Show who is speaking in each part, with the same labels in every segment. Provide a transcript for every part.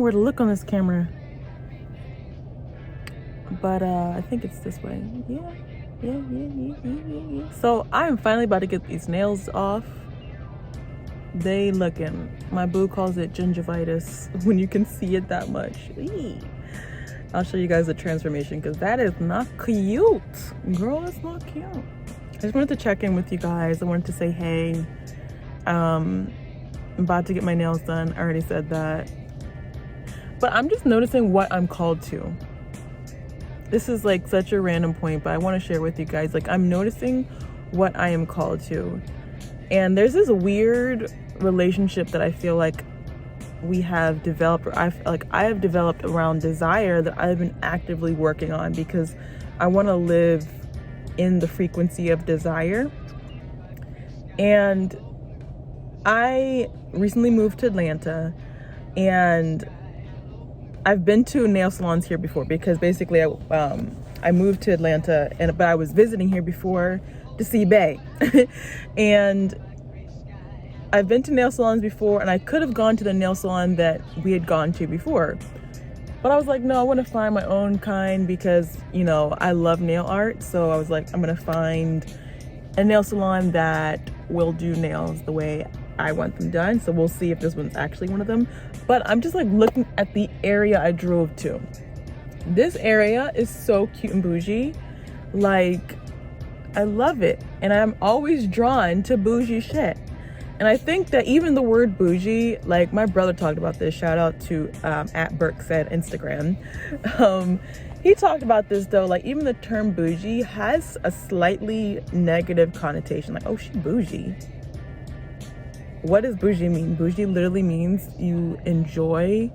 Speaker 1: where to look on this camera. But I think it's this way. Yeah. So I'm finally about to get these nails off. They looking, my boo calls it gingivitis when you can see it that much. Eee. I'll show you guys the transformation because that is not cute. Girl, that's not cute. I just wanted to check in with you guys. I wanted to say, hey, I'm about to get my nails done. I already said that. But I'm just noticing what I'm called to. This is like such a random point, but I want to share with you guys. Like, I'm noticing what I am called to. And there's this weird relationship that I feel like we have developed, or I have developed around desire that I've been actively working on because I want to live in the frequency of desire. And I recently moved to Atlanta, and I've been to nail salons here before because basically I moved to Atlanta, but I was visiting here before to see Bay. And I've been to nail salons before, and I could have gone to the nail salon that we had gone to before. But I was like, no, I want to find my own kind because, you know, I love nail art. So I was like, I'm going to find a nail salon that will do nails the way I want them done. So we'll see if this one's actually one of them. But I'm just like looking at the area I drove to. This area is so cute and bougie. Like, I love it. And I'm always drawn to bougie shit. And I think that even the word bougie, like my brother talked about this, shout out to at Burke Said Instagram. He talked about this though, like even the term bougie has a slightly negative connotation. Like, oh, she bougie. What does bougie mean? Bougie literally means you enjoy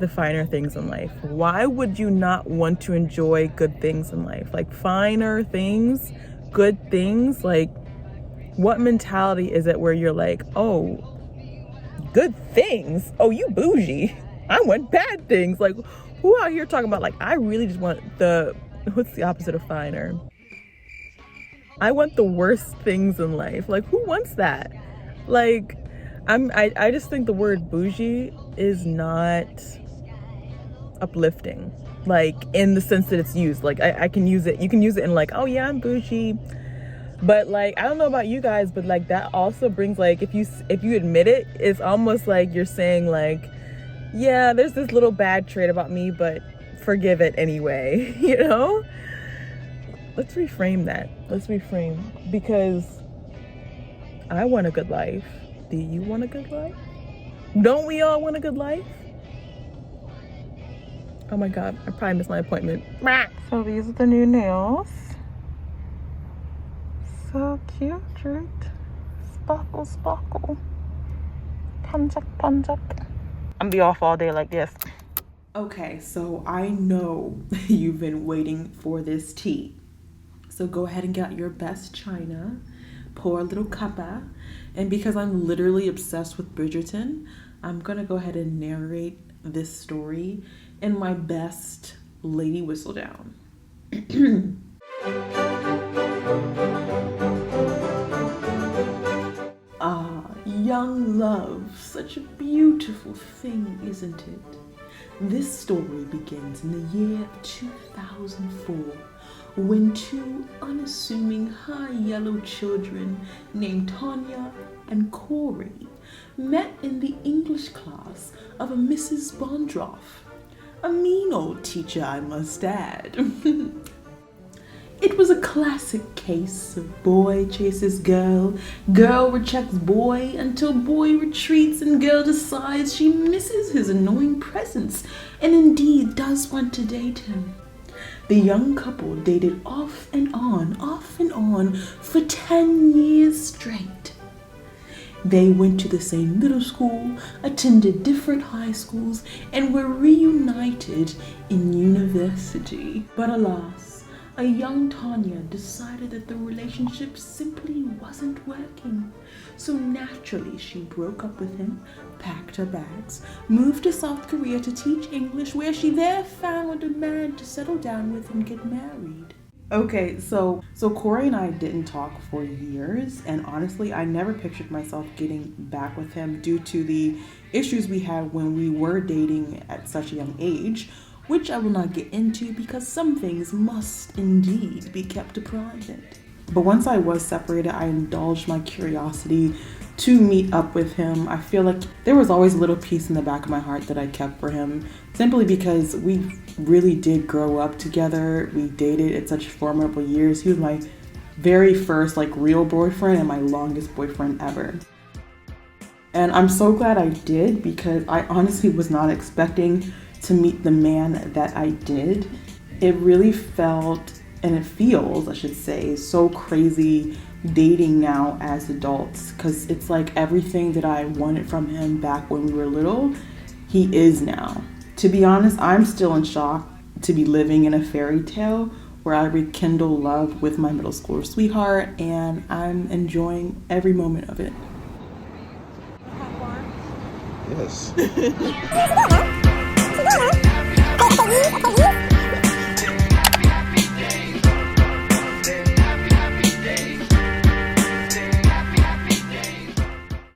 Speaker 1: the finer things in life. Why would you not want to enjoy good things in life? Like finer things, good things, like what mentality is it where you're like, oh, good things? Oh, you bougie. I want bad things. Like, who out here talking about, like, I really just want what's the opposite of finer? I want the worst things in life. Like, who wants that? Like, I just think the word bougie is not uplifting. Like, in the sense that it's used. Like, I can use it. You can use it in like, oh yeah, I'm bougie. But like, I don't know about you guys, but like that also brings like, if you admit it, it's almost like you're saying like, yeah, there's this little bad trait about me, but forgive it anyway, you know? Let's reframe that. Let's reframe, because I want a good life. Do you want a good life? Don't we all want a good life? Oh my God, I probably missed my appointment. So these are the new nails. So cute, right? Sparkle, sparkle. Punch up, punch up. I'm gonna be off all day like this. Okay, so I know you've been waiting for this tea. So go ahead and get your best china, pour a little cuppa, and because I'm literally obsessed with Bridgerton, I'm gonna go ahead and narrate this story in my best Lady Whistledown. Young love, such a beautiful thing, isn't it? This story begins in the year 2004, when two unassuming high yellow children named Tonya and Corey met in the English class of a Mrs. Bondroff, a mean old teacher, I must add. It was a classic case of boy chases girl, girl rejects boy until boy retreats and girl decides she misses his annoying presence and indeed does want to date him. The young couple dated off and on for 10 years straight. They went to the same middle school, attended different high schools, and were reunited in university. But alas, a young Tonya decided that the relationship simply wasn't working. So naturally, she broke up with him, packed her bags, moved to South Korea to teach English, where she there found a man to settle down with and get married.
Speaker 2: Okay, so Corey and I didn't talk for years, and honestly, I never pictured myself getting back with him due to the issues we had when we were dating at such a young age, which I will not get into because some things must indeed be kept private. But once I was separated, I indulged my curiosity to meet up with him. I feel like there was always a little piece in the back of my heart that I kept for him, simply because we really did grow up together. We dated at such formidable years. He was my very first like real boyfriend and my longest boyfriend ever. And I'm so glad I did because I honestly was not expecting to meet the man that I did. It really felt, and it feels, I should say, so crazy dating now as adults because it's like everything that I wanted from him back when we were little, he is now. To be honest, I'm still in shock to be living in a fairy tale where I rekindle love with my middle school sweetheart, and I'm enjoying every moment of it.
Speaker 3: Yes.